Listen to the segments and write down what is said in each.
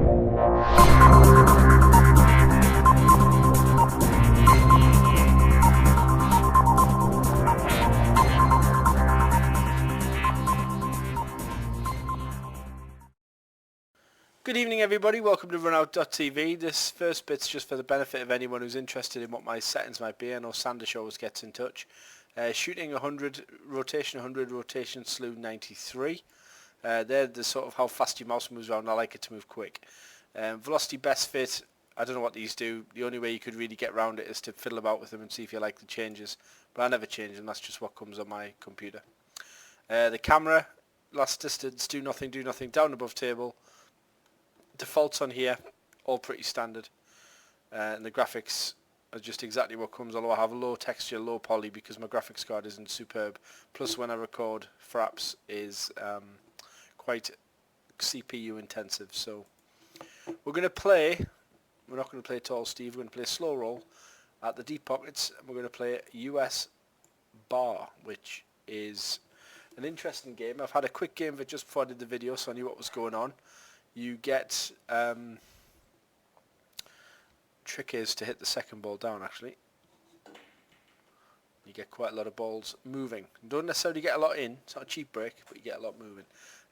Good evening everybody, welcome to runout.tv. This first bit's just for the benefit of anyone who's interested in what my settings might be. I know Sandish always gets in touch. Shooting 100, rotation 100, rotation slew 93. They're the sort of how fast your mouse moves around. I like it to move quick. Velocity best fit, I don't know what these do. The only way you could really get around it is to fiddle about with them and see if you like the changes. But I never change them, that's just what comes on my computer. The camera, last distance, do nothing, down above table. Defaults on here, all pretty standard, and the graphics are just exactly what comes, although I have low texture, low poly because my graphics card isn't superb, plus when I record for apps is quite CPU intensive. So we're going to play, we're not going to play Tall Steve, we're going to play Slow Roll at the Deep Pockets, and we're going to play US Bar, which is an interesting game. I've had a quick game of it just before I did the video, so I knew what was going on. You get, trick is to hit the second ball down actually. You get quite a lot of balls moving. You don't necessarily get a lot in, it's not a cheap break, but you get a lot moving.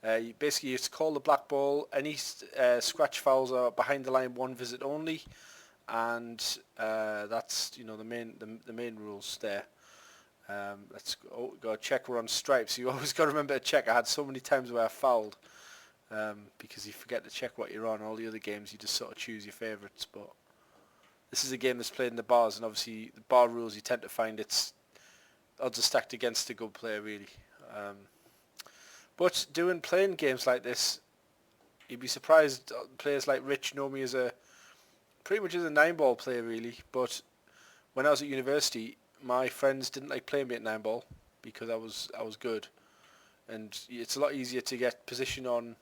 You basically used to call the black ball, any scratch fouls are behind the line, one visit only, and that's, you know, the main rules there. Let's go check we're on stripes. You always got to remember to check. I had so many times where I fouled. Because you forget to check what you're on. All the other games you just sort of choose your favourites, but this is a game that's played in the bars, and obviously the bar rules you tend to find it's odds are stacked against a good player really. But playing games like this, you'd be surprised. Players like Rich know me as pretty much as a 9-ball player really, but when I was at university my friends didn't like playing me at 9-ball because I was good, and it's a lot easier to get position on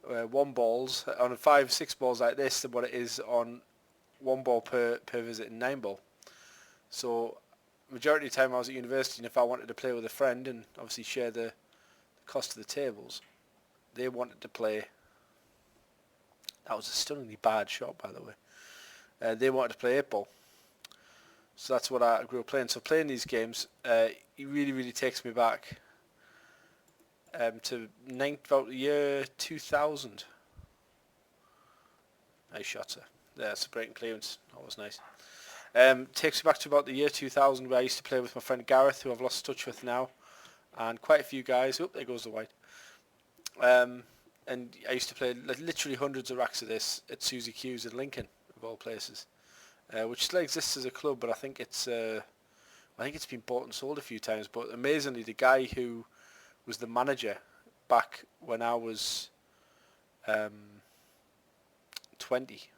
1 balls on 5-6 balls like this than what it is on 1 ball per visit in 9-ball. So majority of the time I was at university, and if I wanted to play with a friend and obviously share the cost of the tables, they wanted to play. That was a stunningly bad shot, by the way. They wanted to play 8-ball, so that's what I grew up playing. So playing these games, it really takes me back to about the year 2000. Nice shot, sir. That's a breaking clearance. That was nice. Takes me back to about the year 2000, where I used to play with my friend Gareth, who I've lost touch with now, and quite a few guys. Oh, there goes the white. And I used to play literally hundreds of racks of this at Susie Q's in Lincoln, of all places, which still exists as a club, but I think it's been bought and sold a few times. But amazingly, the guy who was the manager back when I was 20,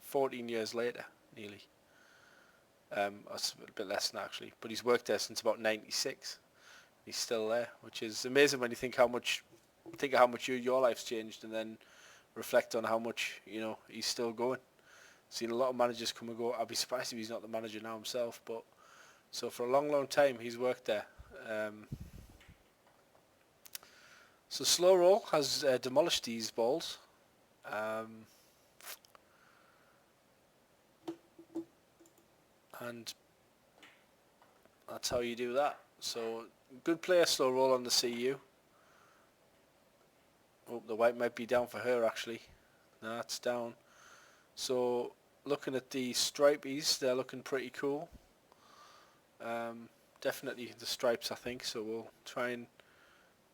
14 years later, nearly. That's a bit less than that actually, but he's worked there since about 96. He's still there, which is amazing when you think of how much your life's changed, and then reflect on how much, you know, he's still going. Seen a lot of managers come and go. I'd be surprised if he's not the manager now himself, but so for a long time he's worked there. So Slow Roll has demolished these balls. And that's how you do that. So good player, Slow Roll on the CU. Oh, the white might be down for her actually. No, it's down. So looking at the stripies, they're looking pretty cool. Definitely the stripes, I think. So we'll try and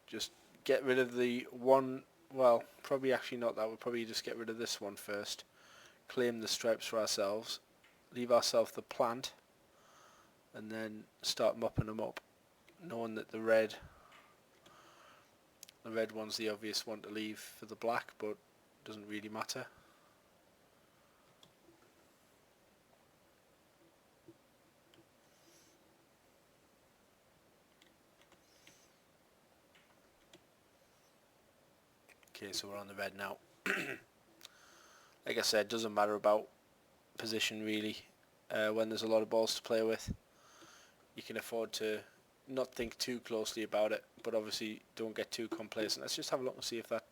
just get rid of the one. Well, probably actually not that. We'll probably just get rid of this one first. Claim the stripes for ourselves. Leave ourselves the plant, and then start mopping them up, knowing that the red one's the obvious one to leave for the black, but doesn't really matter. Okay, so we're on the red now. Like I said, doesn't matter about position really. When there's a lot of balls to play with, you can afford to not think too closely about it, but obviously don't get too complacent. Let's just have a look and see if that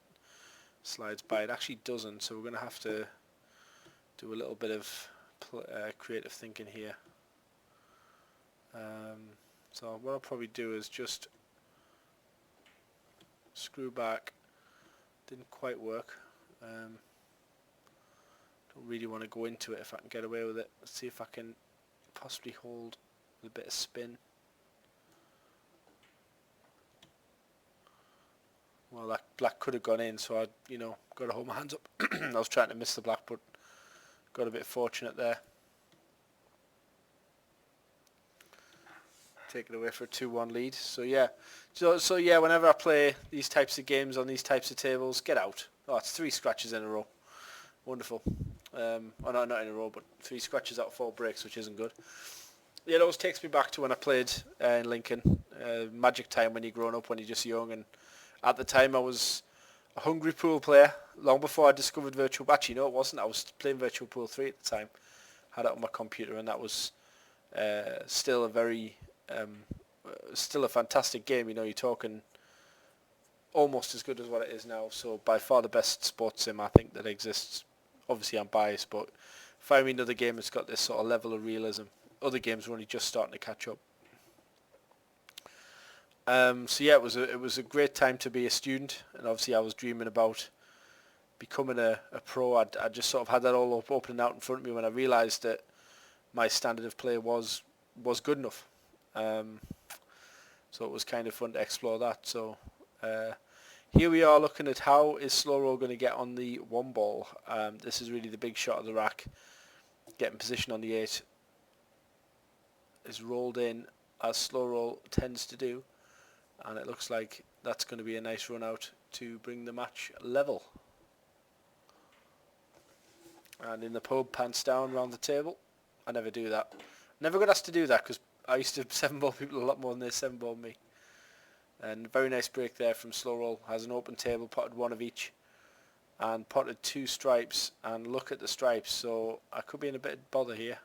slides by. It actually doesn't, so we're going to have to do a little bit of creative thinking here. So what I'll probably do is just screw back. Didn't quite work. Don't really want to go into it if I can get away with it. Let's see if I can possibly hold with a bit of spin. Well, that black could have gone in, so I, got to hold my hands up. I was trying to miss the black, but got a bit fortunate there. Take it away for a 2-1 lead. So yeah, so yeah, whenever I play these types of games on these types of tables, get out. Oh, it's 3 scratches in a row. Wonderful. Oh no, not in a row, but 3 scratches out of 4 breaks, which isn't good. Yeah, it always takes me back to when I played in Lincoln. Magic time when you're growing up, when you're just young, and at the time I was a hungry pool player. Long before I discovered virtual. Actually, no, it wasn't. I was playing Virtual Pool 3 at the time. Had it on my computer, and that was still a very still a fantastic game. You're talking almost as good as what it is now. So by far the best sports sim I think that exists. Obviously I'm biased, but find me another game that's got this sort of level of realism. Other games are only just starting to catch up. So yeah, it was a great time to be a student, and obviously I was dreaming about becoming a pro. I just sort of had that all opening out in front of me when I realised that my standard of play was good enough. So it was kind of fun to explore that. So here we are looking at how is Slow Roll going to get on the 1 ball. This is really the big shot of the rack. Getting position on the 8 is rolled in as Slow Roll tends to do, and it looks like that's going to be a nice run out to bring the match level. And in the pub, pants down round the table. I never do that. Never got asked to do that because I used to 7-ball people a lot more than they 7-ball me. And very nice break there from Slow Roll. Has an open table, potted 1 of each, and potted 2 stripes. And look at the stripes. So I could be in a bit of bother here.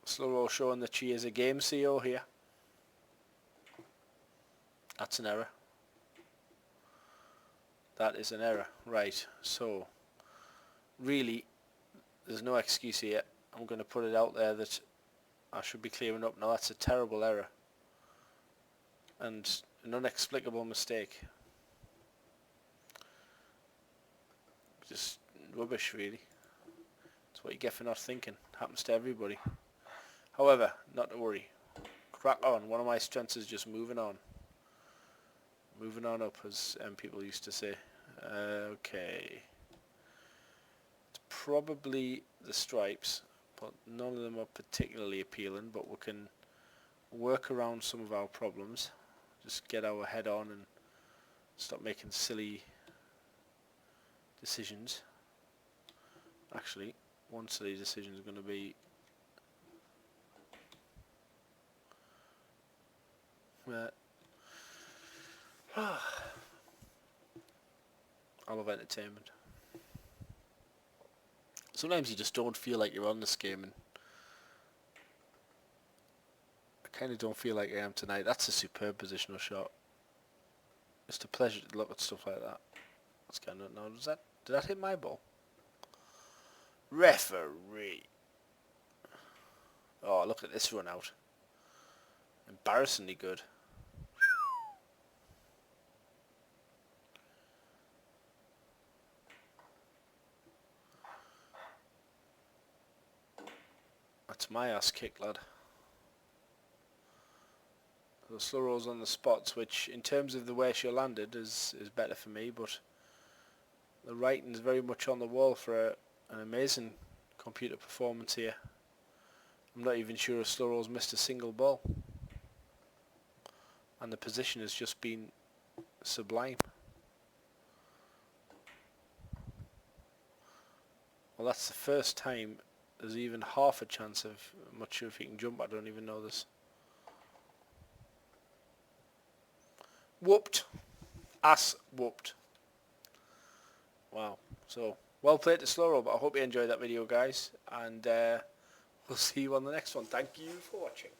Slow Roll showing that she is a game CEO here. That's an error. That is an error. Right. So really, there's no excuse here. I'm going to put it out there that I should be clearing up. Now that's a terrible error and an inexplicable mistake. Just rubbish, really. That's what you get for not thinking. Happens to everybody. However, not to worry. Crack on. One of my strengths is just moving on. Moving on up, as people used to say. Okay. It's probably the stripes, but none of them are particularly appealing, but we can work around some of our problems. Just get our head on and stop making silly decisions. Actually, one silly decision is going to be I love entertainment. Sometimes you just don't feel like you're on this game, and I kind of don't feel like I am tonight. That's a superb positional shot. It's a pleasure to look at stuff like that. What's going on now? Did that hit my ball? Referee. Oh, look at this run out. Embarrassingly good. That's my ass kick, lad. The Slow Roll's on the spots, which in terms of the way she landed is better for me, but the writing's very much on the wall for an amazing computer performance here. I'm not even sure if Slow Roll's missed a single ball. And the position has just been sublime. Well, that's the first time there's even half a chance of, I'm not sure if he can jump, I don't even know this. Whooped. Ass whooped. Wow. So, well played to Slow Roll, but I hope you enjoyed that video, guys. And we'll see you on the next one. Thank you for watching.